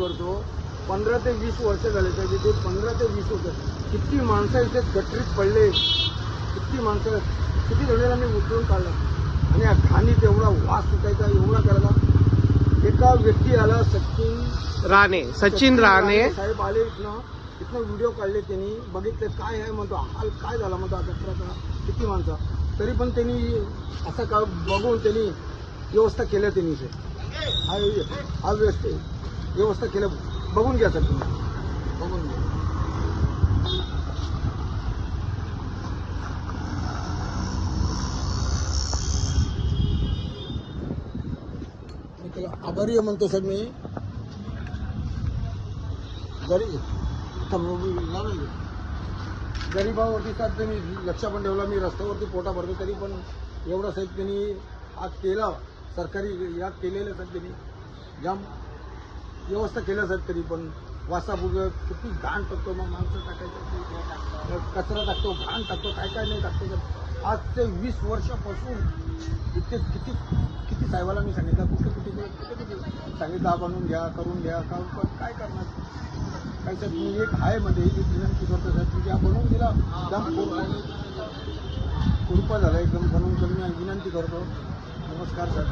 करतो, 15 ते 20 वर्ष झाले साहेब इथे, 15 ते 20 वर्ष. किती माणसं इथे गटरीत पडले, किती माणसं, किती जणांना मी उचलून काढलं. आणि या घाणीत एवढा वास सुटायचा, एवढा करायला. एका व्यक्ती आला, सचिन राणे साहेब आले, इथनं व्हिडिओ काढले त्यांनी, बघितले काय आहे म्हणतो, हाल काय झाला म्हणतो कचराचा, किती माणसं. तरी पण त्यांनी असं का बघून त्यांनी व्यवस्था केल्या. त्यांनी ते हा व्यवस्था केल्या. बघून घ्या सर, तुम्ही बघून घ्या. मी त्याला आभारी आहे म्हणतो सर. मी गरीबावरती साहेब त्यांनी लक्ष पण ठेवला. मी रस्त्यावरती पोटा भरतो तरी पण एवढा साहेब त्यांनी आज केला. सरकारी याद केलेलं साहेब त्यांनी जाम व्यवस्था केल्या साहेब. तरी पण वासाबुग किती घाण टाकतो, मग माणसं टाकायचं, कचरा टाकतो, घाण टाकतो, काय काय नाही टाकतो साहेब. आज ते 20 वर्षापासून इतके किती किती साहेबाला मी सांगितलं, कुठे सांगितलं बनवून घ्या, करून घ्या, पण काय करणार. काय साहेब मी एक आहे मध्ये एक विनंती करतो साहेब, तुझ्या बनवून दिला एकदम कृपा झाला, एकदम बनवून करून विनंती करतो. नमस्कार साहेब.